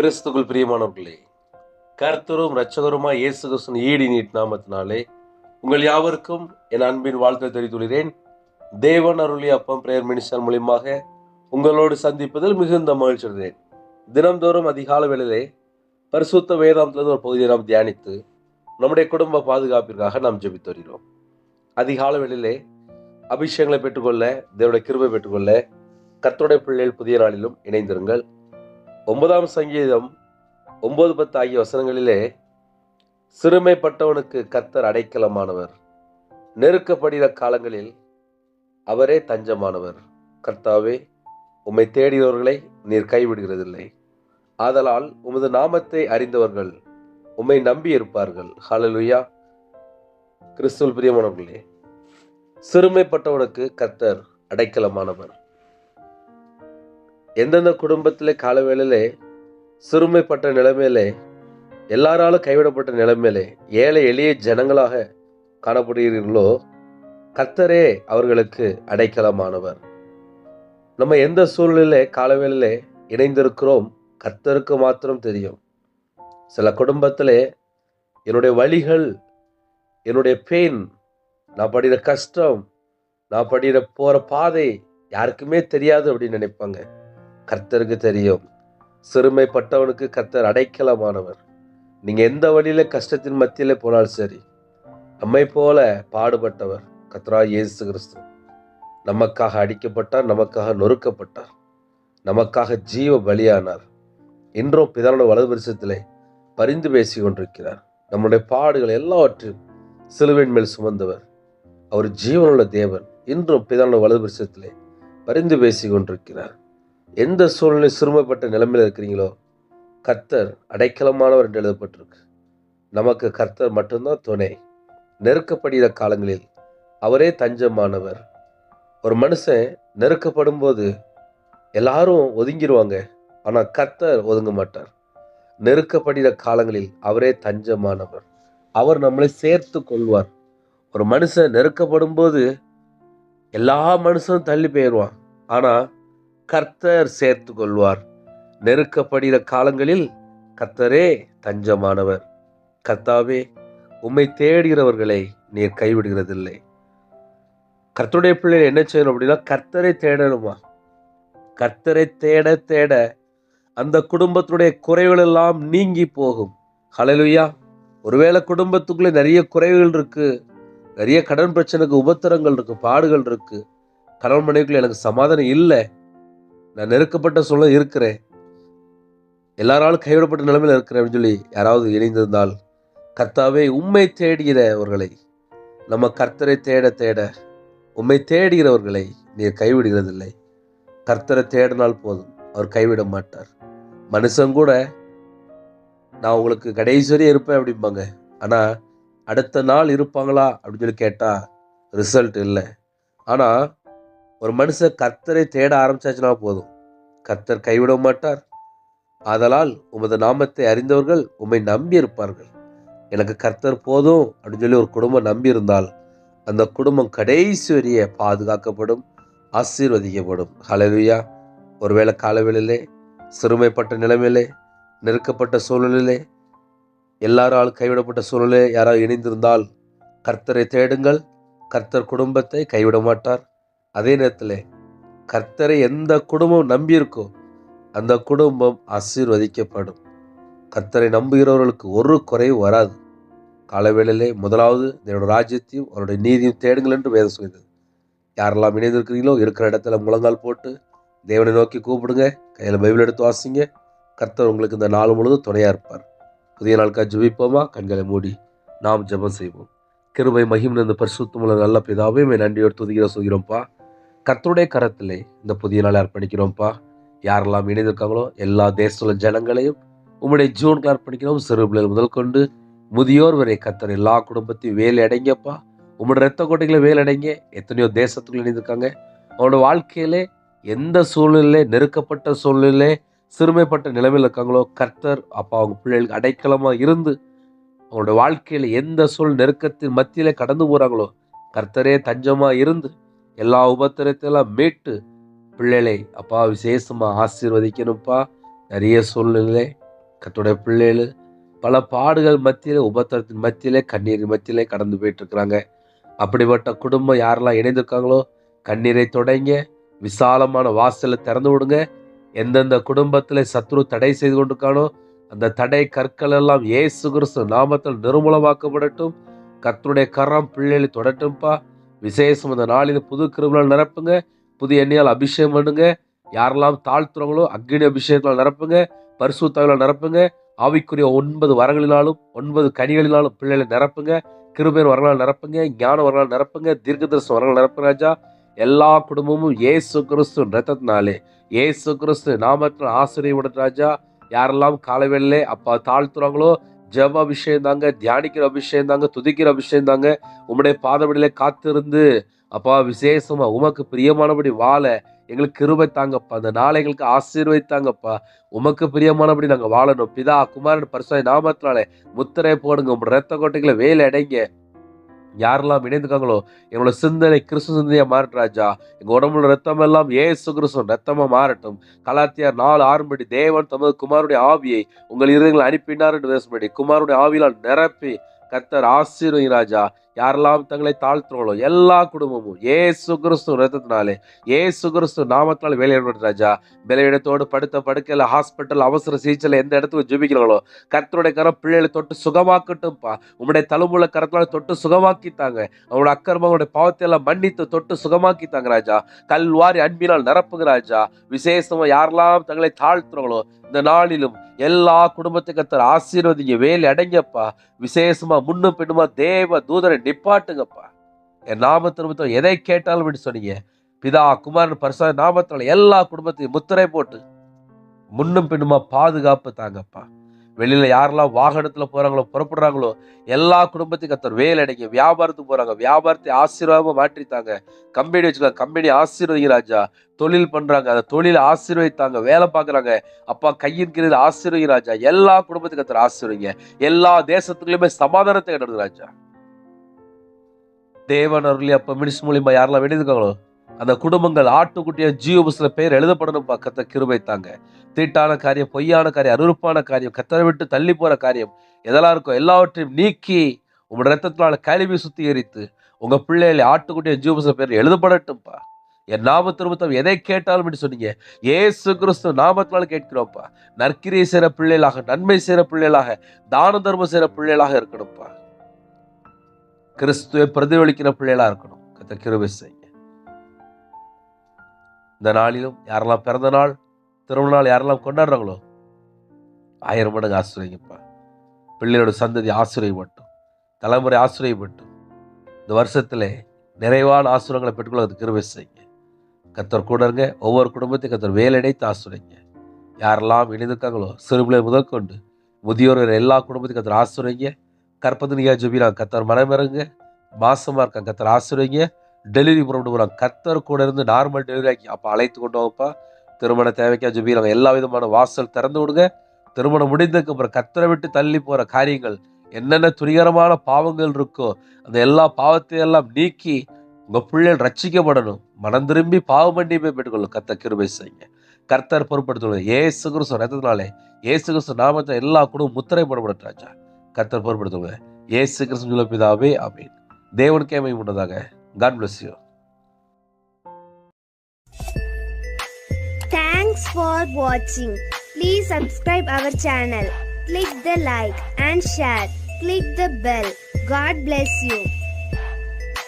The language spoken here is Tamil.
கிறிஸ்துக்குள் பிரியமானவர்களே, கர்த்தரும் இரட்சகருமாய் இயேசு கிறிஸ்துவின் ஈடு நீட் நாமத்தினாலே உங்கள் யாவருக்கும் என் அன்பின் வாழ்த்தை தெரிவித்துள்ளேன். தேவன் அருளிய அப்பம் பிரேயர் மினிஸ்டர் மூலியமாக உங்களோடு சந்திப்பதில் மிகுந்த மகிழ்ச்சி அடைகிறேன். தினம்தோறும் அதிகால வேளையிலே பரிசுத்த வேதாந்தத்திலிருந்து ஒரு பகுதியை நாம் தியானித்து நம்முடைய குடும்ப பாதுகாப்பிற்காக நாம் ஜெபித்து வருகிறோம். அதிகால வேளையிலே அபிஷேகங்களை பெற்றுக்கொள்ள, தேவனுடைய கிருபை பெற்றுக்கொள்ள கர்த்தருடைய பிள்ளைகள் புதிய நாளிலும் இணைந்திருங்கள். 9ஆம் சங்கீதம் 9-10 ஆகிய வசனங்களிலே, சிறுமைப்பட்டவனுக்கு கர்த்தர் அடைக்கலமானவர், நெருக்கப்படுகிற காலங்களில் அவரே தஞ்சமானவர். கர்த்தாவே, உம்மை தேடியவர்களை நீர் கைவிடுகிறதில்லை. ஆதலால் உமது நாமத்தை அறிந்தவர்கள் உம்மை நம்பி இருப்பார்கள். ஹல்லேலூயா. கிறிஸ்துவில் பிரியமானவர்களே, சிறுமைப்பட்டவனுக்கு கர்த்தர் அடைக்கலமானவர். எந்தெந்த குடும்பத்திலே காலவேளையிலே சிறுமைப்பட்ட நிலைமையிலே, எல்லாராலும் கைவிடப்பட்ட நிலைமையிலே ஏழை எளிய ஜனங்களாக காணப்படுகிறீர்களோ, கர்த்தரே அவர்களுக்கு அடைக்கலமானவர். நம்ம எந்த சூழ்நிலையிலே காலவேளையிலே இணைந்திருக்கிறோம் கர்த்தருக்கு மாத்திரம் தெரியும். சில குடும்பத்திலே என்னுடைய வலிகள், என்னுடைய பெயின், நான் படுகிற கஷ்டம், நான் படுகிற போற பாதை யாருக்குமே தெரியாது அப்படின்னு நினைப்பாங்க. கர்த்தருக்கு தெரியும். சிறுமைப்பட்டவனுக்கு கர்த்தர் அடைக்கலமானவர். நீங்க எந்த வழியில கஷ்டத்தின் மத்தியில போனாலும் சரி, நம்மை போல பாடுபட்டவர் கர்த்தராகிய இயேசு கிறிஸ்து. நமக்காக அடிக்கப்பட்டார், நமக்காக நொறுக்கப்பட்டார், நமக்காக ஜீவ பலியானார். இன்றும் பிதாவோட வலதுபரிசத்திலே பரிந்து பேசி கொண்டிருக்கிறார். நம்முடைய பாடுகள் எல்லாவற்றையும் சிலுவையின் மேல் சுமந்தவர். அவர் ஜீவனுள்ள தேவன். இன்றும் பிதாவோட வலதுபரிசத்திலே பரிந்து பேசி கொண்டிருக்கிறார். எந்த சூழ்நிலை சிறுமைப்பட்ட நிலைமையில் இருக்கிறீங்களோ, கர்த்தர் அடைக்கலமானவர் என்று எழுதப்பட்டிருக்கு. நமக்கு கர்த்தர் மட்டும்தான் துணை. நெருக்கப்படுகிற காலங்களில் அவரே தஞ்சமானவர். ஒரு மனுஷன் நெருக்கப்படும் போது எல்லாரும் ஒதுங்கிடுவாங்க, ஆனால் கர்த்தர் ஒதுங்க மாட்டார். நெருக்கப்படுகிற காலங்களில் அவரே தஞ்சமானவர். அவர் நம்மளை சேர்த்து கொள்வார். ஒரு மனுஷன் நெருக்கப்படும் போது எல்லா மனுஷனும் தள்ளி போயிடுவான், ஆனால் கர்த்தர் சேர்த்து கொள்வார். நெருக்கப்படுகிற காலங்களில் கர்த்தரே தஞ்சமானவர். கர்த்தாவே, உம்மை தேடுகிறவர்களை நீர் கைவிடுகிறதில்லை. கர்த்தருடைய பிள்ளைகள் என்ன செய்யணும் அப்படின்னா, கர்த்தரை தேடணுமா? கர்த்தரை தேட தேட அந்த குடும்பத்தினுடைய குறைகள் எல்லாம் நீங்கி போகும். ஹல்லேலூயா. ஒருவேளை குடும்பத்துக்குள்ளே நிறைய குறைகள் இருக்கு, நிறைய கடன் பிரச்சனைக்கு உபத்திரங்கள் இருக்கு, பாடுகள் இருக்கு, கணவன் மனைவிக்குள்ள எனக்கு சமாதானம் இல்லை, நான் நெருக்கப்பட்ட சூழல் இருக்கிறேன், எல்லாராலும் கைவிடப்பட்ட நிலைமையில் இருக்கிறேன் அப்படின்னு சொல்லி யாராவது இணைந்திருந்தால், கர்த்தாவே, உம்மை தேடுகிறவர்களை, நம்ம கர்த்தரை தேட தேட உம்மை தேடுகிறவர்களை நீர் கைவிடுகிறதில்லை. கர்த்தரை தேடினால் போதும், அவர் கைவிட மாட்டார். மனுஷன் கூட நான் உங்களுக்கு கடைசி வரை இருப்பேன் அப்படிம்பாங்க, ஆனால் அடுத்த நாள் இருப்பாங்களா அப்படின்னு சொல்லி கேட்டால் ரிசல்ட் இல்லை. ஆனால் ஒரு மனுஷன் கர்த்தரை தேட ஆரம்பிச்சாச்சுன்னா போதும், கர்த்தர் கைவிட மாட்டார். ஆதலால் உமது நாமத்தை அறிந்தவர்கள் உம்மை நம்பி இருப்பார்கள். எனக்கு கர்த்தர் போதும் அப்படின்னு சொல்லி ஒரு குடும்பம் நம்பி இருந்தால், அந்த குடும்பம் கடைசி வரைய பாதுகாக்கப்படும், ஆசீர்வதிக்கப்படும். ஹல்லேலூயா. ஒருவேளை காலவேளையிலே சிறுமைப்பட்ட நிலைமையிலே, நெருக்கப்பட்ட சூழ்நிலையிலே, எல்லாரால் கைவிடப்பட்ட சூழ்நிலை யாராவது இணைந்திருந்தால், கர்த்தரை தேடுங்கள். கர்த்தர் குடும்பத்தை கைவிட மாட்டார். அதே நேரத்தில் கர்த்தரை எந்த குடும்பம் நம்பியிருக்கோ அந்த குடும்பம் ஆசீர்வதிக்கப்படும். கர்த்தரை நம்புகிறவர்களுக்கு ஒரு குறைவு வராது. காலவேளையிலே முதலாவது என்னோட ராஜ்யத்தையும் அவருடைய நீதியும் தேடுங்கள் என்று வேதம் சொல்கிறது. யாரெல்லாம் இணைந்திருக்கிறீங்களோ இருக்கிற இடத்துல முழங்கால் போட்டு தேவனை நோக்கி கூப்பிடுங்க, கையில் பைபிள் எடுத்து வாசிங்க. கர்த்தர் உங்களுக்கு இந்த நாள் முழுவதும் துணையாக இருப்பார். புதிய நாளுக்காக ஜெபிப்போமா? கண்களை மூடி நாம் ஜெபம் செய்வோம். கிருபை மகிமை இந்த பரிசுத்தமுள்ள நல்ல பிதாவே, நன்றியோடு துதிக்கிற சொல்கிறோம்ப்பா. கர்த்தருடைய கரத்திலே இந்த புதிய நாளை அர்ப்பணிக்கிறோம்ப்பா. யாரெல்லாம் இணைந்திருக்காங்களோ எல்லா தேசத்துல ஜனங்களையும் உம்முடைய ஜீவனுக்கு அர்ப்பணிக்கிறோம். சிறு பிள்ளைகள் முதல் கொண்டு முதியோர் வரை கர்த்தர் எல்லா குடும்பத்தையும் வேலை அடைங்கப்பா. உம்முடைய ரத்த கோட்டைகளை வேலை அடைங்க. எத்தனையோ தேசத்துக்குள்ள இணைந்திருக்காங்க. அவனோட வாழ்க்கையிலே எந்த சூழ்நிலை, நெருக்கப்பட்ட சூழ்நிலை, சிறுமைப்பட்ட நிலைமையில் இருக்காங்களோ, கர்த்தர் அப்பா அவங்க பிள்ளைகளுக்கு அடைக்கலமா இருந்து அவங்களோட வாழ்க்கையில எந்த சூழ் நெருக்கத்தின் மத்தியிலே கடந்து போறாங்களோ, கர்த்தரே தஞ்சமா இருந்து எல்லா உபத்திரத்தையெல்லாம் மீட்டு பிள்ளைகளை அப்பா விசேஷமா ஆசீர்வதிக்கணும்ப்பா. நிறைய சூழ்நிலை கர்த்தருடைய பிள்ளைகள் பல பாடுகள் மத்தியிலே, உபத்திரத்தின் மத்தியிலே, கண்ணீரின் மத்தியிலே கடந்து போயிட்டு இருக்கிறாங்க. அப்படிப்பட்ட குடும்பம் யாரெல்லாம் இணைந்திருக்காங்களோ கண்ணீரை தொடங்க, விசாலமான வாசலை திறந்து விடுங்க. எந்தெந்த குடும்பத்தில் சத்ரு தடை செய்து கொண்டிருக்கானோ அந்த தடை கற்கள் எல்லாம் இயேசு கிறிஸ்து நாமத்தில் நிர்மூலமாக்கப்படட்டும். கர்த்தருடைய கரம் பிள்ளைகளை தொடட்டும்பா. விசேஷம் அந்த நாளில் புது கிருபையால் நிரப்புங்க. புது எண்ணெயால் அபிஷேகம் பண்ணுங்க. யாரெல்லாம் தாழ்த்துறவங்களோ அக்னி அபிஷேகத்தால் நிரப்புங்க. பரிசுத்தாவியால் நிரப்புங்க. ஆவிக்குரிய 9 வரங்களினாலும் 9 கனிகளினாலும் பிள்ளைகளை நிரப்புங்க. கிருபையின் வரங்களால் நிரப்புங்க. ஞான வரங்களால் நிரப்புங்க. தீர்க்கதரிசன வரங்கள் நிரப்புங்க ராஜா. எல்லா குடும்பமும் இயேசு கிறிஸ்து ரத்தத்தினாலே, இயேசு கிறிஸ்து நாமத்தில் ஆசீர்வதிக்கப்படும் ராஜா. யாரெல்லாம் காலவேளையிலே அப்பா தாழ்த்துறாங்களோ ஜெப அபிஷேகம் தாங்க, தியானிக்கிற அபிஷேகம் தாங்க, துதிக்கிற அபிஷேகம் தாங்க. உம்முடைய பாதபடியிலே காத்திருந்து அப்பா விசேஷமா உமக்கு பிரியமானபடி வாழ எங்களுக்கு கிருபை தாங்கப்பா. அந்த நாளை எங்களுக்கு ஆசீர்வதித்தாங்கப்பா. உமக்கு பிரியமானபடி நாங்கள் வாழணும். பிதா குமாரன் பரிசுத்த நாமத்தினாலே முத்திரை போடுங்க. உங்களோட ரத்த கோட்டைகளை வேலை அடைங்க. யாரெல்லாம் இணைந்துக்காங்களோ எங்களோட சிந்தனை கிறிஸ்து சிந்தனையா மாறட்டும் ராஜா. எங்க உடம்புல ரத்தம் எல்லாம் ஏசு கிறிஸ்து ரத்தமா மாறட்டும். கலாத்தியர் 4:6 தேவன் தமது குமாருடைய ஆவியை உங்கள் இருதயங்களை அனுப்பினார் என்று பேசும்படி குமாருடைய ஆவியால் நிரப்பி கர்த்தர் ஆசீர்வதி ராஜா. யாரெல்லாம் தங்களை தாழ்த்துறோங்களோ எல்லா குடும்பமும் ஏசு கிறிஸ்து ரத்தத்தினாலே, ஏசு கிறிஸ்து நாமத்தினால வேலையிடப்பட்ட ராஜா. பலவீனத்தோடு படுத்த படுக்கையில், ஹாஸ்பிட்டல், அவசர சிகிச்சையில் எந்த இடத்துக்கு ஜெபிக்கிறாங்களோ கர்த்தருடைய கரம் பிள்ளைகளை தொட்டு சுகமாக்கட்டும்பா. உங்களுடைய தழும்புள்ள கரத்தினால தொட்டு சுகமாக்கித்தாங்க. அவங்களோட அக்கிரமங்களுடைய பாவத்தை எல்லாம் மன்னித்து தொட்டு சுகமாக்கித்தாங்க ராஜா. கல்வாரி அன்பினால் நிரப்புங்க ராஜா. விசேஷமா யாரெல்லாம் தங்களை தாழ்த்துறோங்களோ இந்த நாளிலும் எல்லா குடும்பத்தை கர்த்தர் ஆசீர்வதிங்க. வேலை அடைங்கப்பா. விசேஷமா முன்னும் பின்னுமா தேவ தூதரை நிப்பாட்டுங்கப்பா. என் நாமத்தின் எதை கேட்டாலும் அப்படி சொன்னீங்க. பிதா குமாரன் பரிசுத்த நாமத்தினால எல்லா குடும்பத்தையும் முத்திரை போட்டு முன்னும் பின்னுமா பாதுகாப்பு தாங்கப்பா. வெளியில யாரெல்லாம் வாகனத்துல போறாங்களோ புறப்படுறாங்களோ எல்லா குடும்பத்தையும் கர்த்தர் வேலை அடைங்க. வியாபாரத்துக்கு போறாங்க, வியாபாரத்தை ஆசீர்வாதமா மாற்றித்தாங்க. கம்பெனி வச்சுக்கலாம், கம்பெனி ஆசீர்வதிங்க ராஜா. தொழில் பண்றாங்க, அந்த தொழிலை ஆசீர்வதித்தாங்க. வேலை பார்க்குறாங்க அப்பா, கையின் கீழ் ஆசீர்வதி ராஜா. எல்லா குடும்பத்துக்கு கர்த்தர் ஆசீர்வதிங்க. எல்லா தேசத்துக்குள்ளயுமே சமாதானத்தை கிடையாது ராஜா. தேவன் அருளி அப்ப மினிஸ் மூலியமா யாரெல்லாம் வெளியிருக்காங்களோ அந்த குடும்பங்கள் ஆட்டுக்குட்டிய ஜீவபுஸ்ல பேர் எழுதப்படணும். கர்த்தர் கிருபை தாங்க. தீட்டான காரியம், பொய்யான காரியம், அருவருப்பான காரியம், கர்த்தரை விட்டு தள்ளி போற காரியம் எதெல்லாம் இருக்கோ எல்லாவற்றையும் நீக்கி உங்களோட ரத்தத்தினால கழுவி சுத்திகரித்து உங்க பிள்ளைகளை ஆட்டுக்குட்டிய ஜீவபுஸ்ல பேர் எழுதப்படட்டும்பா. என் நாமத்திருமத்தம் எதை கேட்டாலும் அப்படி சொன்னீங்க. ஏசு கிறிஸ்து நாமத்தினால கேட்கிறோம்ப்பா. நற்கிரியை செய்கிற பிள்ளைகளாக, நன்மை செய்கிற பிள்ளைகளாக, தான தர்மம் செய்கிற பிள்ளைகளாக இருக்கணும்ப்பா. கிறிஸ்துவை பிரதிபலிக்கிற பிள்ளைகளா இருக்கணும். கர்த்தர் கிருபை செய்யுங்க. இந்த நாளிலும் யாரெல்லாம் பிறந்த நாள், திருமண நாள் யாரெல்லாம் கொண்டாடுறாங்களோ 1000 மடங்கு ஆசீர்வதிங்கப்பா. பிள்ளையோட சந்ததி ஆசீர்வதிப்பட்டும், தலைமுறை ஆசீர்வதிப்பட்டும். இந்த வருஷத்திலே நிறைவான ஆசீர்வாதங்களை பெற்றுக்கொள்ள அது கிருபை செய்யுங்க. கர்த்தர் கூட இருங்க. ஒவ்வொரு குடும்பத்தையும் கர்த்தர் வேலையடைத்து ஆசீர்வதிங்க. யாரெல்லாம் இணைந்திருக்காங்களோ சிறுபிள்ளை முதல் கொண்டு முதியோர் எல்லா குடும்பத்தையும் கர்த்தர் ஆசீர்வதிங்க. கற்பதினியா ஜெபிக்கிறாங்க, கர்த்தர் மனமிறங்க. மாசமா இருக்காங்க, கர்த்தர் ஆசீர்வதிங்க. டெலிவரி புறப்பட்டு போகிறாங்க, கர்த்தர் கூட இருந்து நார்மல் டெலிவரி ஆக்கி அப்போ அழைத்து கொண்டு வாங்கப்பா. திருமண தேவைக்கா ஜெபிக்கிறாங்க, எல்லா விதமான வாசல் திறந்து விடுங்க. திருமணம் முடிந்ததுக்கு அப்புறம் கர்த்தரை விட்டு தள்ளி போகிற காரியங்கள், என்னென்ன துணிகரமான பாவங்கள் இருக்கோ அந்த எல்லா பாவத்தையெல்லாம் நீக்கி உங்கள் பிள்ளைகள் ரட்சிக்கப்படணும். மனம் திரும்பி பாவ மன்னிப்பை பெற்றுக்கொள்ளும். கர்த்தர் கிருபை செய்யுங்க. கர்த்தர் பொறுப்படுத்துவது ஏசு கிறிஸ்து ரத்தத்தினாலே, ஏசு கிறிஸ்து நாமத்தை எல்லா குடும்பம் முத்திரை போடப்படும் ராஜா. கர்த்தர் பொறுப்படுத்துவது ஏசு கிறிஸ்து பிதாவே ஆமென். தேவனுக்கே மகிமை உண்டதாக. God bless you. Thanks for watching. Please subscribe our channel. Click the like and share. Click the bell. God bless you.